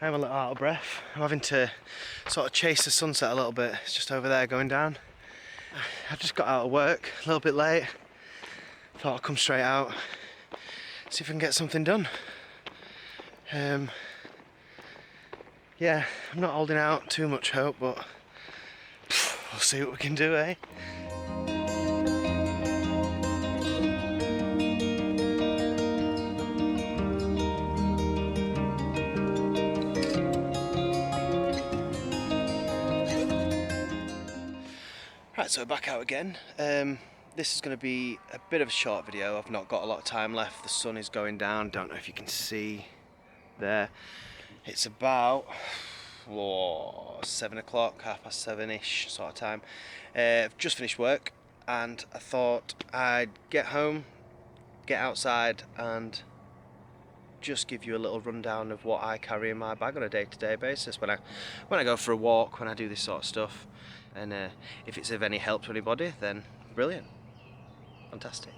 I'm a little out of breath. I'm having to sort of chase the sunset a little bit. It's just over there going down. I just got out of work a little bit late. Thought I'd come straight out, see if I can get something done. Yeah, I'm not holding out too much hope, but we'll see what we can do, eh? Right, so we're back out again. This is going to be a bit of a short video. I've not got a lot of time left. The sun is going down. Don't know if you can see there. It's about 7 o'clock, 7:30ish sort of time. I've just finished work and I thought I'd get home, get outside and just give you a little rundown of what I carry in my bag on a day-to-day basis when I go for a walk, when I do this sort of stuff. And if it's of any help to anybody, then brilliant, fantastic.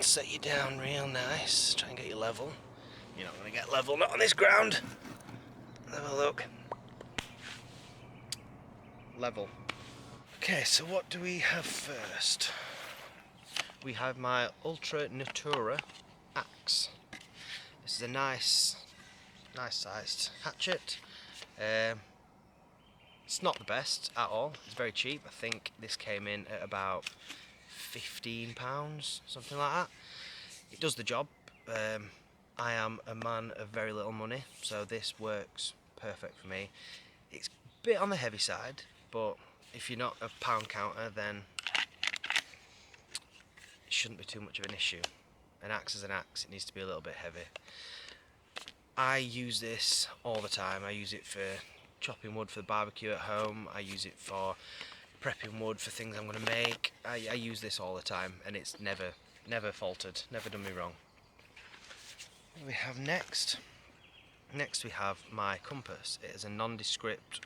Set you down real nice, try and get you level. You're not going to get level, not on this ground. Have a look. Level. Okay, so what do we have first? We have my Ultra Natura axe. This is a nice sized hatchet. It's not the best at all. It's very cheap. I think this came in at about £15, something like that. It does the job. I am a man of very little money, so this works perfect for me. It's a bit on the heavy side, but if you're not a pound counter, then it shouldn't be too much of an issue. An axe is an axe. It needs to be a little bit heavy. I use this all the time. I use it for chopping wood for the barbecue at home. I use it for prepping wood for things I'm going to make. I use this all the time and it's never faltered, never done me wrong. What do we have next? Next we have my compass. It is a nondescript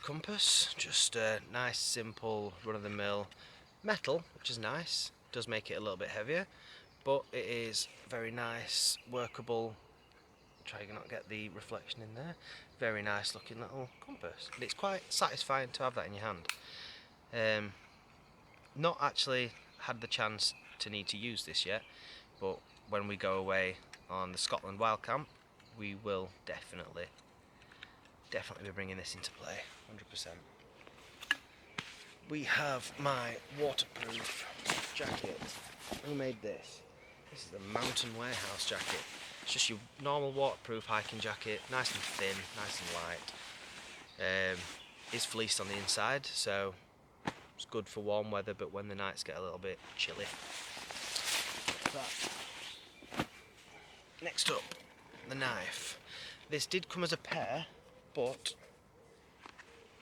compass, just a nice simple run-of-the-mill metal, which is nice. It does make it a little bit heavier, but it is very nice, workable. Try to not get the reflection in there. Very nice looking little compass, and it's quite satisfying to have that in your hand. Not actually had the chance to need to use this yet, but when we go away on the Scotland Wild Camp, we will definitely be bringing this into play, 100%. We have my waterproof jacket. Who made this? This is the Mountain Warehouse jacket. It's just your normal waterproof hiking jacket, nice and thin, nice and light. It's fleeced on the inside, so it's good for warm weather, but when the nights get a little bit chilly. Next up, the knife. This did come as a pair, but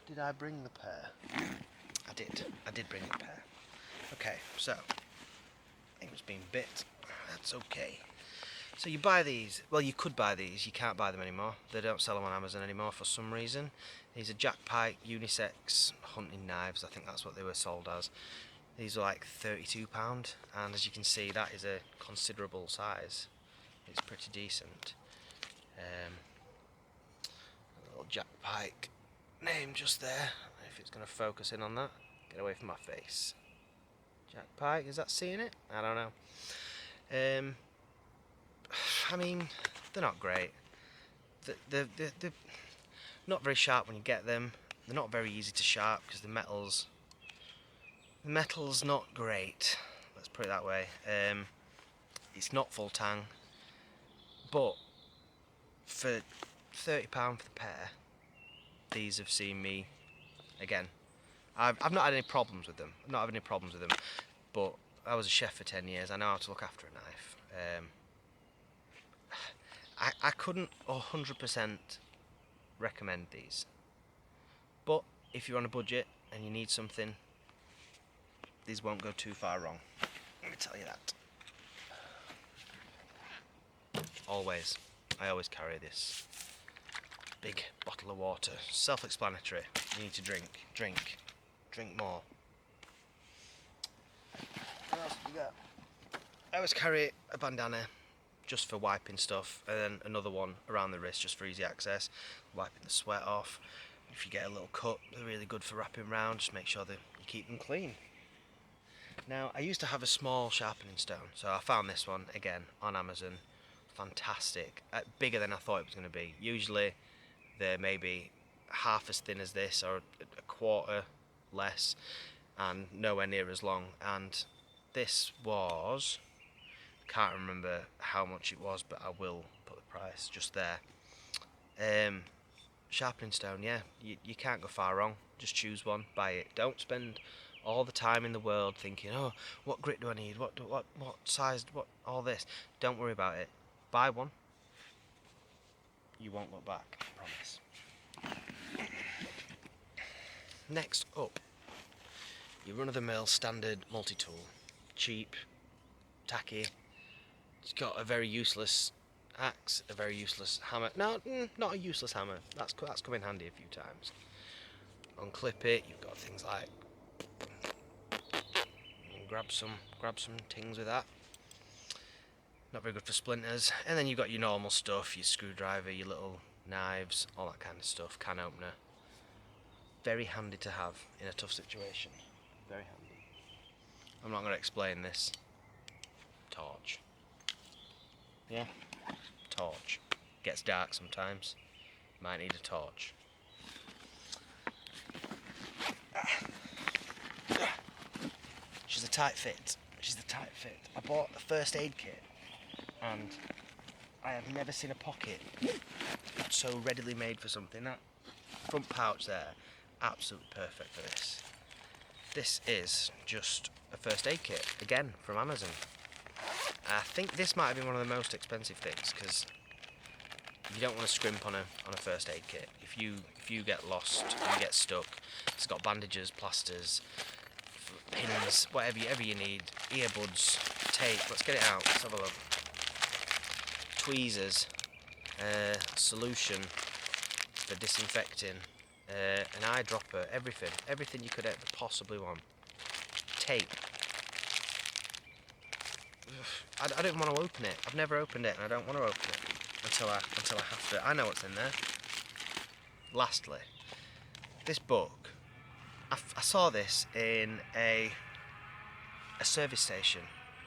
did I bring the pair? I did bring the pair. Okay, so it was being bit. That's okay. So you buy these, well you could buy these, you can't buy them anymore. They don't sell them on Amazon anymore for some reason. These are Jack Pike unisex hunting knives, I think that's what they were sold as. These are like £32, and as you can see that is a considerable size. It's pretty decent. A little Jack Pike name just there, if it's going to focus in on that. Get away from my face. Jack Pike, is that seeing it? I don't know. I mean, they're not great. They're not very sharp when you get them. They're not very easy to sharp because the metal's not great. Let's put it that way. It's not full tang, but for £30 for the pair, these have seen me again. I've not had any problems with them. I'm not having any problems with them, but I was a chef for 10 years. I know how to look after a knife. I couldn't 100% recommend these, but if you're on a budget and you need something, these won't go too far wrong. Let me tell you that. I always carry this big bottle of water. Self-explanatory. You need to drink more. What else have we got? I always carry a bandana just for wiping stuff, and then another one around the wrist just for easy access, wiping the sweat off. If you get a little cut, they're really good for wrapping around. Just make sure that you keep them clean. Now, I used to have a small sharpening stone, so I found this one again on Amazon. Fantastic, bigger than I thought it was going to be. Usually they're maybe half as thin as this, or a quarter less, and nowhere near as long. And this was, can't remember how much it was, but I will put the price just there. Sharpening stone, yeah, you can't go far wrong. Just choose one, buy it. Don't spend all the time in the world thinking, oh, what grit do I need, what size, what, all this. Don't worry about it. Buy one, you won't look back, I promise. Next up, your run-of-the-mill standard multi-tool. Cheap, tacky. It's got a very useless axe, a very useless hammer. No, not a useless hammer. That's come in handy a few times. Unclip it. You've got things like grab some tings with that. Not very good for splinters. And then you've got your normal stuff, your screwdriver, your little knives, all that kind of stuff. Can opener. Very handy to have in a tough situation. Very handy. I'm not going to explain this. Torch. Yeah, torch. Gets dark sometimes. Might need a torch. She's a tight fit. I bought a first aid kit, and I have never seen a pocket so readily made for something. That front pouch there, absolutely perfect for this. This is just a first aid kit, again, from Amazon. I think this might have been one of the most expensive things, because you don't want to scrimp on a first aid kit. If you get lost, you get stuck, it's got bandages, plasters, pins, whatever you need, earbuds, tape. Let's get it out. Let's have a look. Tweezers, solution for disinfecting, an eyedropper, everything you could ever possibly want. Tape. I don't want to open it. I've never opened it, and I don't want to open it until I have to. I know what's in there. Lastly, this book. I saw this in a service station.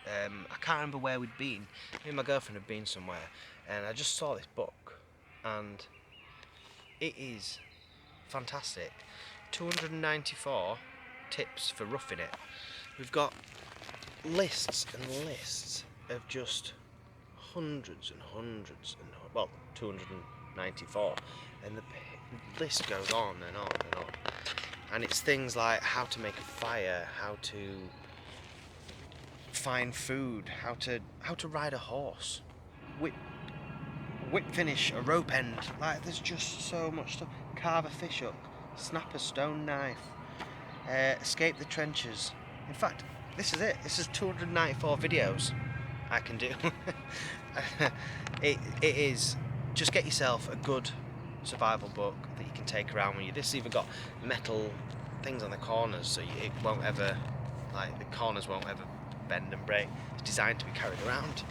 I can't remember where we'd been. Me and my girlfriend had been somewhere, and I just saw this book, and it is fantastic. 294 tips for roughing it. We've got lists and lists of just hundreds and hundreds and, well, 294, and the list goes on and on and on. And it's things like how to make a fire, how to find food, how to ride a horse, whip finish a rope end. Like, there's just so much stuff. Carve a fish hook, snap a stone knife, escape the trenches. In fact, this is it. This is 294 videos I can do. It is. Just get yourself a good survival book that you can take around with you. This even got metal things on the corners, so it won't ever, like, the corners won't ever bend and break. It's designed to be carried around.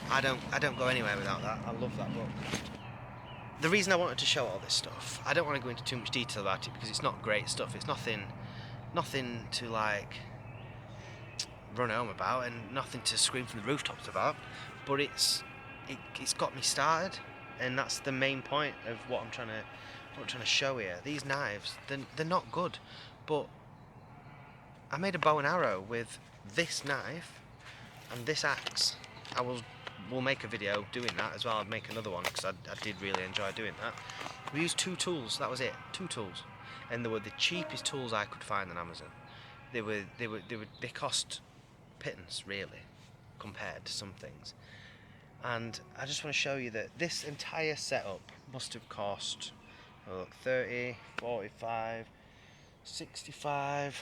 I don't go anywhere without that. I love that book. The reason I wanted to show all this stuff, I don't want to go into too much detail about it because it's not great stuff. It's nothing to like run home about, and nothing to scream from the rooftops about. But it's got me started, and that's the main point of what I'm trying to show here. These knives, they're not good, but I made a bow and arrow with this knife and this axe. We'll make a video doing that as well. I'd make another one because I did really enjoy doing that. We used 2 tools. That was it. 2 tools, and they were the cheapest tools I could find on Amazon. They cost pittance really compared to some things. And I just want to show you that this entire setup must have cost, oh look, 30, 45, 65,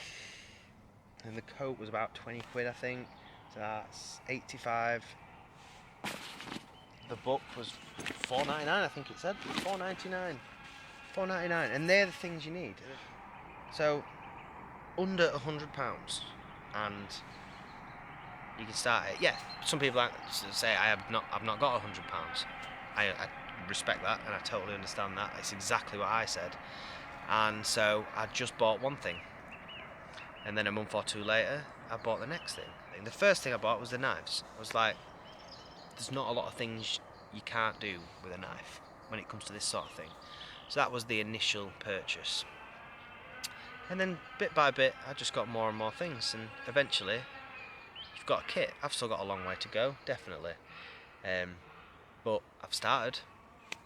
and the coat was about 20 quid, I think, so that's 85. The book was $4.99, I think it said, $4.99, and they're the things you need. So under £100, and You can start it. Yeah, some people say I've not got £100. I respect that, and I totally understand that. It's exactly what I said. And so I just bought one thing, and then a month or two later, I bought the next thing. And the first thing I bought was the knives. I was like, there's not a lot of things you can't do with a knife when it comes to this sort of thing. So that was the initial purchase. And then bit by bit, I just got more and more things, and eventually, you've got a kit. I've still got a long way to go, definitely. But I've started,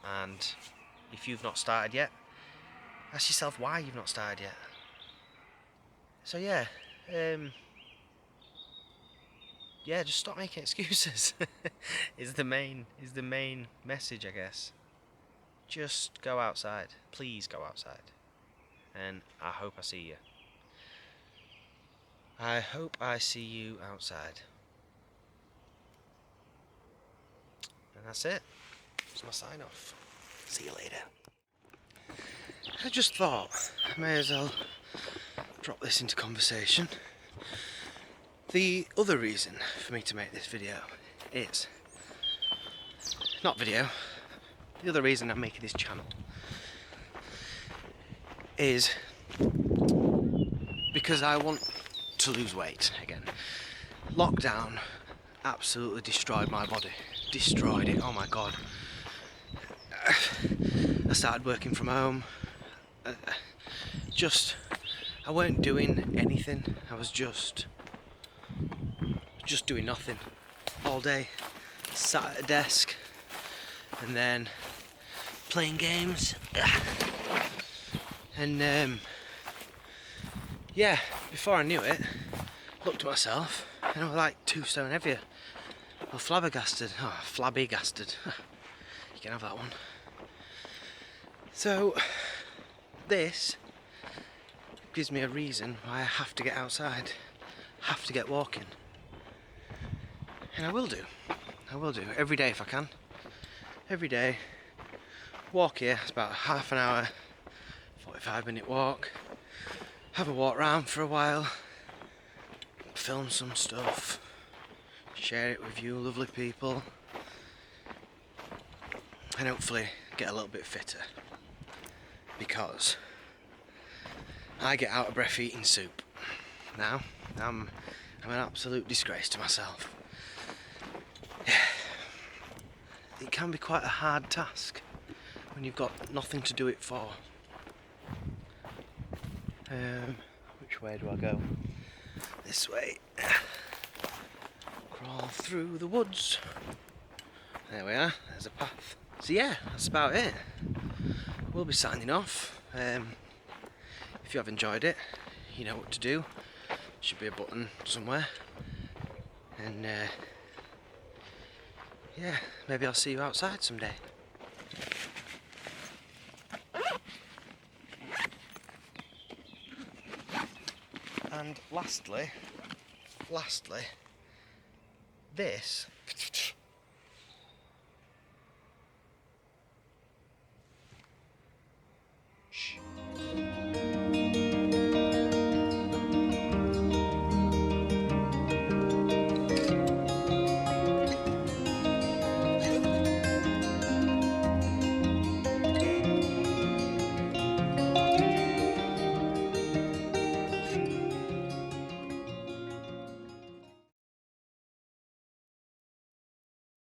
and if you've not started yet, ask yourself why you've not started yet. So yeah, just stop making excuses. is the main message, I guess. Just go outside. Please go outside. And I hope I see you. I hope I see you outside. And that's it. That's my sign off. See you later. I just thought I may as well drop this into conversation. The other reason for me to make this video is the other reason I'm making this channel is because I want to lose weight again. Lockdown absolutely destroyed my body. Destroyed it, oh my god. I started working from home. I weren't doing anything. I was just doing nothing all day. Sat at a desk and then playing games. And before I knew it, looked at myself and I was like 2 stone heavier. Well, flabbergasted. Oh, flabbergasted. You can have that one. So this gives me a reason why I have to get outside, have to get walking. And I will do every day if I can. Every day, walk here. It's about half an hour, 45-minute walk. Have a walk round for a while, film some stuff, share it with you lovely people, and hopefully get a little bit fitter, because I get out of breath eating soup. Now I'm an absolute disgrace to myself. It can be quite a hard task when you've got nothing to do it for. Which way do I go? This way. Crawl through the woods. There we are, there's a path. So yeah, that's about it. We'll be signing off. If you have enjoyed it, you know what to do. Should be a button somewhere. And maybe I'll see you outside someday. And lastly, this